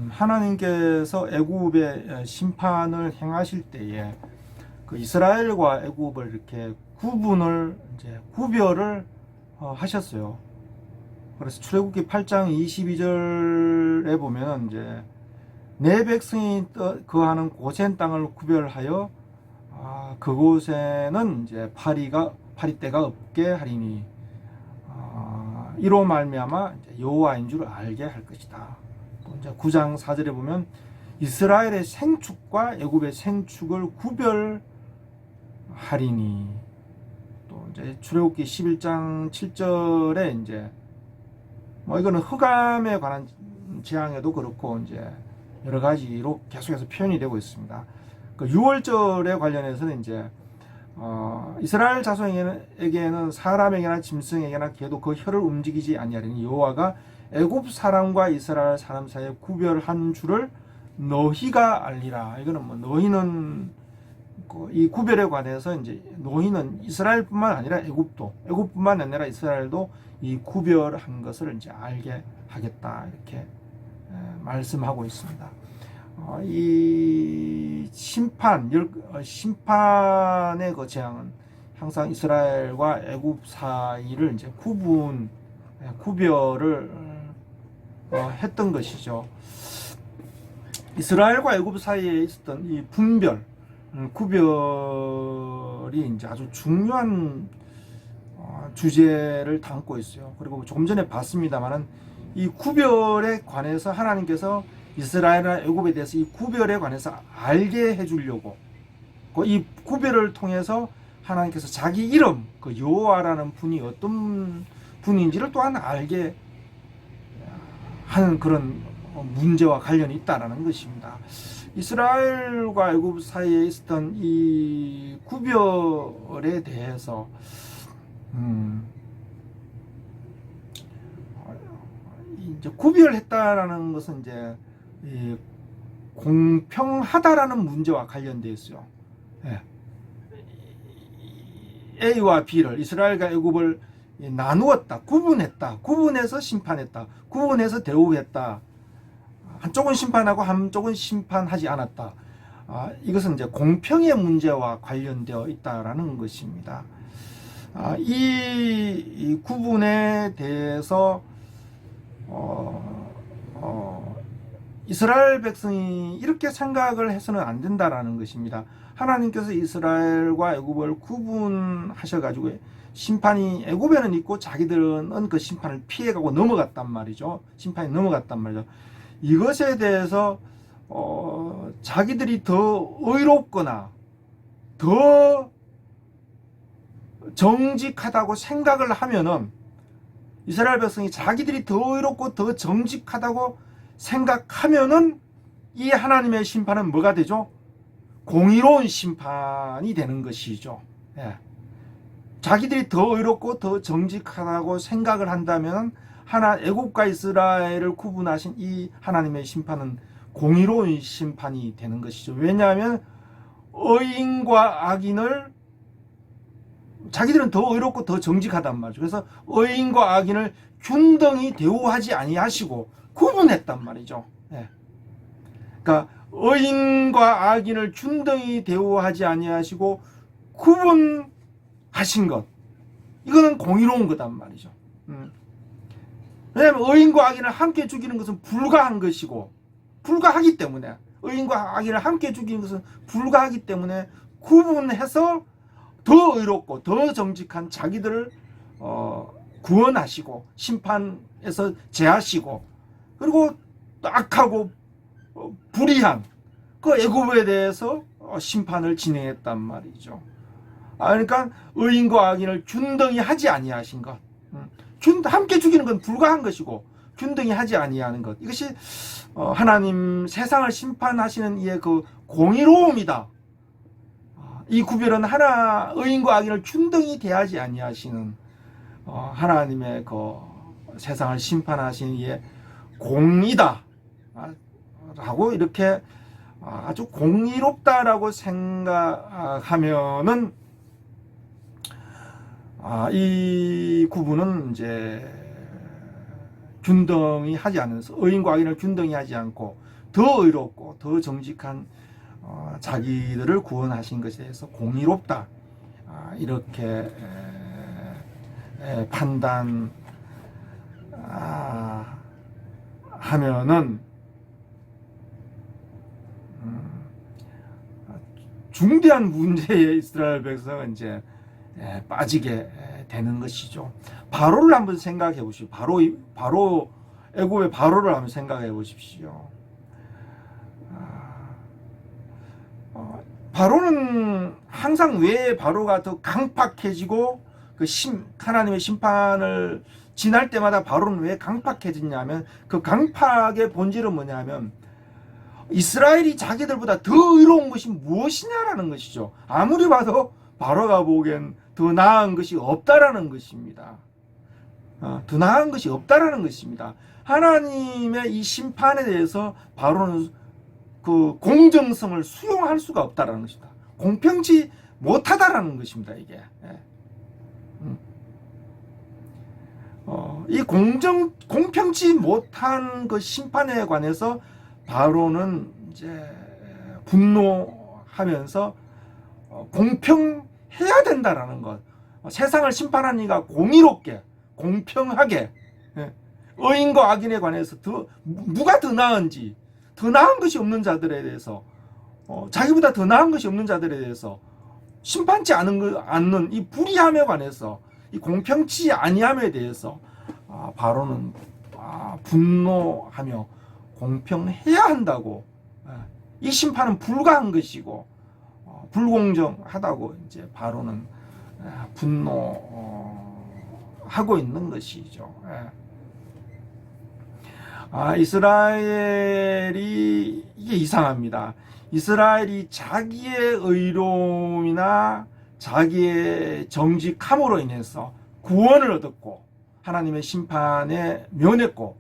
하나님께서 애굽의 심판을 행하실 때에 그 이스라엘과 애굽을 이렇게 구별을 하셨어요. 그래서 출애굽기 8장 22절에 보면 이제 내 백성이 거하는 고센 땅을 구별하여 그곳에는 이제 파리떼가 없게 하리니 이로 말미암아 여호와인 줄 알게 할 것이다. 또 이제 9장 4절에 보면 이스라엘의 생축과 애굽의 생축을 구별하리니, 또 이제 출애굽기 11장 7절에 이제 이거는 흑암에 관한 재앙에도 그렇고 이제 여러 가지로 계속해서 표현이 되고 있습니다. 그 6월절에 관련해서는 이제 이스라엘 자손에게는 사람에게나 짐승에게나 개도 그 혀를 움직이지 아니하리니 여호와가 애굽 사람과 이스라엘 사람 사이에 구별한 줄을 너희가 알리라. 이거는 너희는 이 구별에 관해서 이제 너희는 이스라엘뿐만 아니라 애굽뿐만 아니라 이스라엘도 이 구별한 것을 이제 알게 하겠다, 이렇게 말씀하고 있습니다. 이 심판의 그 재앙은 항상 이스라엘과 애굽 사이를 이제 구별을 했던 것이죠. 이스라엘과 애굽 사이에 있었던 이 구별이 이제 아주 중요한 주제를 담고 있어요. 그리고 조금 전에 봤습니다만은 이 구별에 관해서 하나님께서 이스라엘이나 애굽에 대해서 이 구별에 관해서 알게 해주려고 이 구별을 통해서 하나님께서 자기 이름, 그 여호와라는 분이 어떤 분인지를 또한 알게 하는 그런 문제와 관련이 있다라는 것입니다. 이스라엘과 애굽 사이에 있었던 이 구별에 대해서 이제 구별했다라는 것은 이제 공평하다라는 문제와 관련되어 있어요. A와 B를, 이스라엘과 애굽을 나누었다, 구분해서 심판했다, 구분해서 대우했다. 한쪽은 심판하고 한쪽은 심판하지 않았다. 이것은 이제 공평의 문제와 관련되어 있다라는 것입니다. 이 구분에 대해서 이스라엘 백성이 이렇게 생각을 해서는 안 된다라는 것입니다. 하나님께서 이스라엘과 애굽을 구분하셔가지고 심판이 애굽에는 있고 자기들은 그 심판을 피해가고 넘어갔단 말이죠. 심판이 넘어갔단 말이죠. 이것에 대해서 자기들이 더 의롭거나 더 정직하다고 생각을 하면은, 이스라엘 백성이 자기들이 더 의롭고 더 정직하다고 생각하면은 이 하나님의 심판은 뭐가 되죠? 공의로운 심판이 되는 것이죠. 자기들이 더 의롭고 더 정직하다고 생각을 한다면 애굽과 이스라엘을 구분하신 이 하나님의 심판은 공의로운 심판이 되는 것이죠. 왜냐하면 의인과 악인을, 자기들은 더 의롭고 더 정직하단 말이죠. 그래서 의인과 악인을 균등히 대우하지 아니하시고 구분했단 말이죠. 그러니까 의인과 악인을 균등히 대우하지 아니하시고 구분하신 것, 이거는 공의로운 거단 말이죠. 왜냐하면 의인과 악인을 함께 죽이는 것은 불가한 것이고, 불가하기 때문에, 의인과 악인을 함께 죽이는 것은 불가하기 때문에 구분해서 더 의롭고 더 정직한 자기들을 구원하시고 심판에서 제하시고, 그리고 악하고 불의한 그 애굽에 대해서 심판을 진행했단 말이죠. 그러니까 의인과 악인을 균등히 하지 아니하신 것, 함께 죽이는 건 불가한 것이고 균등히 하지 아니하는 것, 이것이 하나님 세상을 심판하시는 이의 그 공의로움이다. 이 구별은 의인과 악인을 균등히 대하지 아니하시는 하나님의 그 세상을 심판하시는 이의 공의다 라고, 이렇게 아주 공의롭다라고 생각하면은 이 구분은 이제 균등히 하지 않으면서 의인과 악인을 균등히 하지 않고 더 의롭고 더 정직한 자기들을 구원하신 것에 대해서 공의롭다, 이렇게 판단하면은 중대한 문제에 이스라엘 백성은 이제 빠지게 되는 것이죠. 바로를 한번 생각해 보십시오. 바로 애굽의 바로를 한번 생각해 보십시오. 바로는 항상 왜 바로가 더 강팍해지고 하나님의 심판을 지날 때마다 바로는 왜 강팍해지냐면, 그 강팍의 본질은 뭐냐면 이스라엘이 자기들보다 더 의로운 것이 무엇이냐라는 것이죠. 아무리 봐도 바로가 보기엔 더 나은 것이 없다라는 것입니다. 더 나은 것이 없다라는 것입니다. 하나님의 이 심판에 대해서 바로는 그 공정성을 수용할 수가 없다라는 것입니다. 공평치 못하다라는 것입니다. 이게 이 공평치 못한 그 심판에 관해서 바로는 이제 분노하면서 공평해야 된다라는 것, 세상을 심판하는 이가 공의롭게 공평하게, 의인과 악인에 관해서 누가 더 나은지, 더 나은 것이 없는 자들에 대해서, 자기보다 더 나은 것이 없는 자들에 대해서 심판치 않는 이 불의함에 관해서, 이 공평치 아니함에 대해서 바로는 분노하며 공평해야 한다고, 이 심판은 불가한 것이고 불공정하다고 이제 바로는 분노하고 있는 것이죠. 이스라엘이, 이게 이상합니다. 이스라엘이 자기의 의로움이나 자기의 정직함으로 인해서 구원을 얻었고 하나님의 심판에 면했고,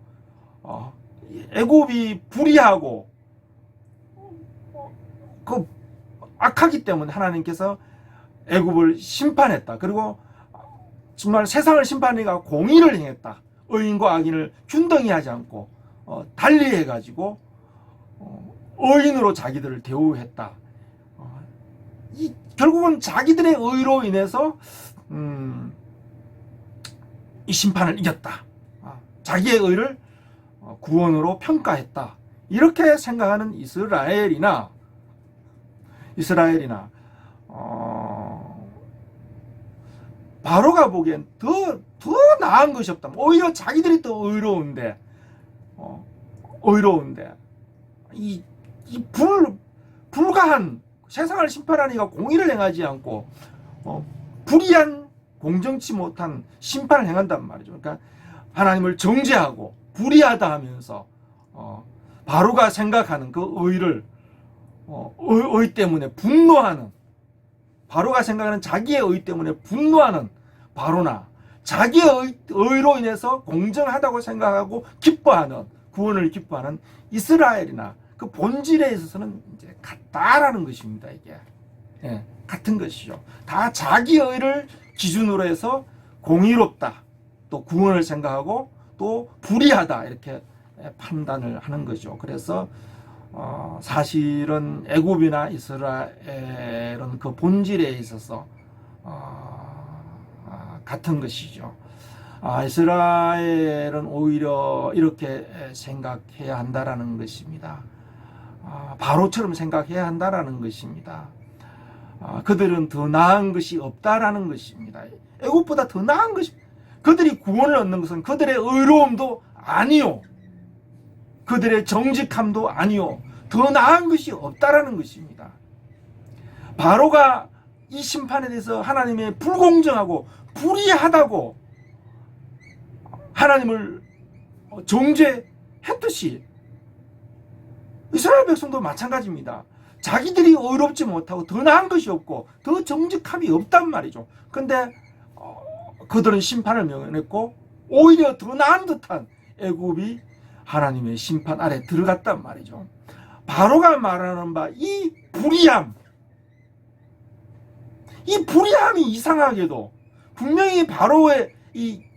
애굽이 불의하고 그 악하기 때문에 하나님께서 애굽을 심판했다. 그리고 정말 세상을 심판하니까 공의를 행했다. 의인과 악인을 균등히 하지 않고 달리 해가지고 의인으로 자기들을 대우했다. 결국은 자기들의 의로 인해서 이 심판을 이겼다. 자기의 의를 구원으로 평가했다. 이렇게 생각하는 이스라엘이나 바로가 보기엔 더 나은 것이 없다. 오히려 자기들이 더 의로운데 이 불가한 세상을 심판하니까 공의를 행하지 않고 불의한 공정치 못한 심판을 행한단 말이죠. 그러니까 하나님을 정죄하고 불의하다 하면서 바로가 생각하는 그 의를 의 때문에 분노하는, 바로가 생각하는 자기의 의 때문에 분노하는 바로나 자기의 의로 인해서 공정하다고 생각하고 기뻐하는, 구원을 기뻐하는 이스라엘이나 그 본질에 있어서는 이제 같다라는 것입니다. 이게 같은 것이죠. 다 자기 의를 기준으로 해서 공의롭다, 또 구원을 생각하고 또 불의하다, 이렇게 판단을 하는 거죠. 그래서 사실은 애굽이나 이스라엘은 그 본질에 있어서 같은 것이죠. 이스라엘은 오히려 이렇게 생각해야 한다라는 것입니다. 바로처럼 생각해야 한다라는 것입니다. 그들은 더 나은 것이 없다라는 것입니다. 애굽보다 더 나은 것이, 그들이 구원을 얻는 것은 그들의 의로움도 아니요, 그들의 정직함도 아니요, 더 나은 것이 없다라는 것입니다. 바로가 이 심판에 대해서 하나님의 불공정하고 불의하다고 하나님을 정죄했듯이 이스라엘 백성도 마찬가지입니다. 자기들이 의롭지 못하고 더 나은 것이 없고 더 정직함이 없단 말이죠. 근데 그들은 심판을 명령했고 오히려 더 나은 듯한 애굽이 하나님의 심판 아래 들어갔단 말이죠. 바로가 말하는 바 이 불의함, 이 불의함이 이상하게도 분명히 바로의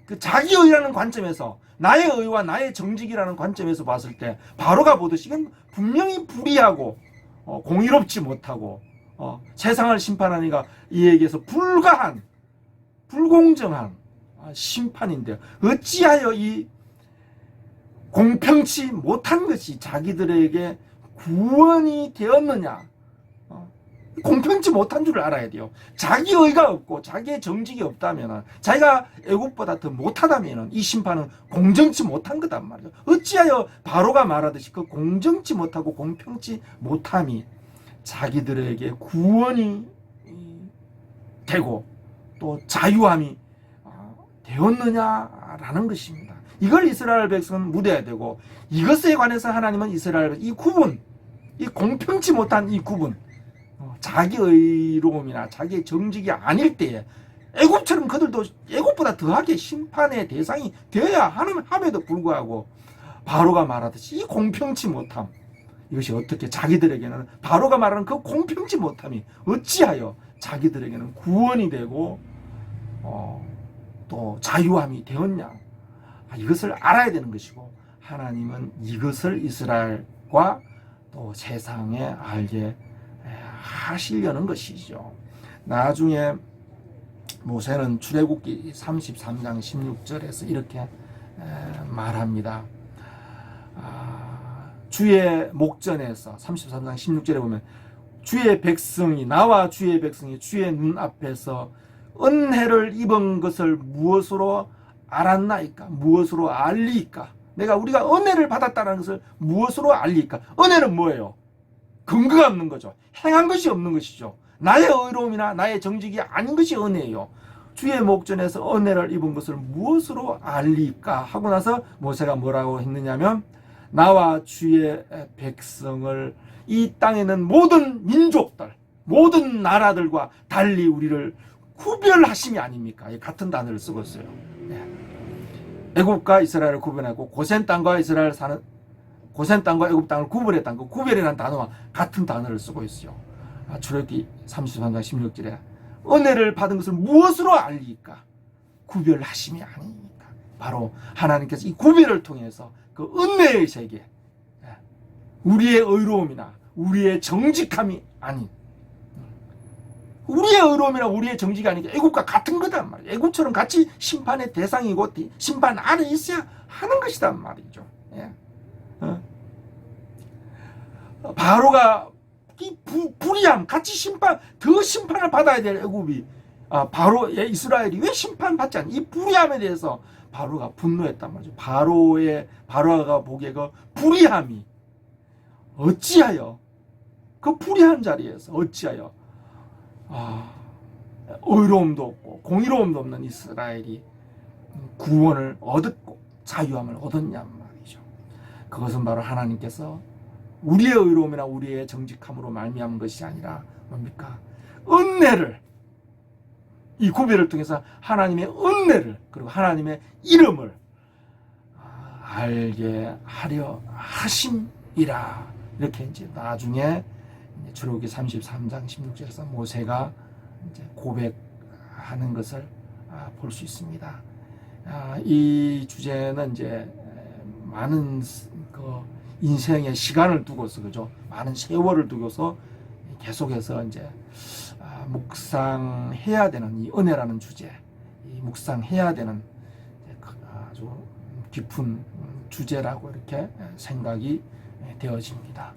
그 자기의라는 관점에서 나의 의와 나의 정직이라는 관점에서 봤을 때 바로가 보듯이 이건 분명히 불의하고 공의롭지 못하고 세상을 심판하니까 이에게서 불가한 불공정한 심판인데 어찌하여 이 공평치 못한 것이 자기들에게 구원이 되었느냐. 공평치 못한 줄 알아야 돼요. 자기 의가 없고 자기의 정직이 없다면, 자기가 애국보다 더 못하다면 이 심판은 공정치 못한 거단 말이죠. 어찌하여 바로가 말하듯이 그 공정치 못하고 공평치 못함이 자기들에게 구원이 되고 또 자유함이 되었느냐라는 것입니다. 이걸 이스라엘 백성은 묻어야 되고, 이것에 관해서 하나님은 이스라엘 이 구분, 이 공평치 못한 이 구분, 자기 의로움이나 자기의 정직이 아닐 때에 애굽처럼 그들도 애굽보다 더하게 심판의 대상이 되어야 함에도 불구하고 바로가 말하듯이 이 공평치 못함, 이것이 어떻게 자기들에게는, 바로가 말하는 그 공평치 못함이 어찌하여 자기들에게는 구원이 되고 또 자유함이 되었냐. 이것을 알아야 되는 것이고, 하나님은 이것을 이스라엘과 또 세상에 알게 하시려는 것이죠. 나중에 모세는 출애굽기 33장 16절에서 이렇게 말합니다. 주의 목전에서 33장 16절에 보면 주의 백성이, 나와 주의 백성이 주의 눈앞에서 은혜를 입은 것을 무엇으로 알았나이까? 무엇으로 알리까? 우리가 은혜를 받았다는 것을 무엇으로 알리까? 은혜는 뭐예요? 근거가 없는 거죠. 행한 것이 없는 것이죠. 나의 의로움이나 나의 정직이 아닌 것이 은혜예요. 주의 목전에서 은혜를 입은 것을 무엇으로 알리까? 하고 나서 모세가 뭐라고 했느냐면, 나와 주의 백성을 이 땅에 있는 모든 민족들, 모든 나라들과 달리 우리를 구별하심이 아닙니까? 같은 단어를 쓰고 있어요. 애굽과 이스라엘을 구별하고 고센 땅과 이스라엘 사는, 고센 땅과 애굽 땅을 구별했다는 그 구별이라는 단어와 같은 단어를 쓰고 있어요. 출애굽기 33장 16절에 은혜를 받은 것을 무엇으로 알리까? 구별하심이 아닙니까? 바로 하나님께서 이 구별을 통해서 그 은혜의 세계, 우리의 의로움이나 우리의 정직함이 아닌, 우리의 의로움이나 우리의 정직이 아니라 애국과 같은 거단 말이에요. 애국처럼 같이 심판의 대상이고 심판 안에 있어야 하는 것이단 말이죠. 바로가 이 불의함, 같이 더 심판을 받아야 될 애굽이, 이스라엘이 왜 심판받지 않니? 이 불의함에 대해서 바로가 분노했단 말이죠. 바로가 보기에 그 불의함이 어찌하여, 그 불의한 자리에서 어찌하여 의로움도 없고 공의로움도 없는 이스라엘이 구원을 얻었고 자유함을 얻었냔 말이죠. 그것은 바로 하나님께서 우리의 의로움이나 우리의 정직함으로 말미암은 것이 아니라 뭡니까? 은혜를, 이 구별을 통해서 하나님의 은혜를, 그리고 하나님의 이름을 알게 하려 하심이라. 이렇게 이제 나중에 출애굽기 33장 16절에서 모세가 이제 고백하는 것을 볼 수 있습니다. 이 주제는 이제 많은 인생의 시간을 두고서, 그죠? 많은 세월을 두고서 계속해서 이제 묵상해야 되는 이 은혜라는 주제, 이 묵상해야 되는 아주 깊은 주제라고 이렇게 생각이 되어집니다.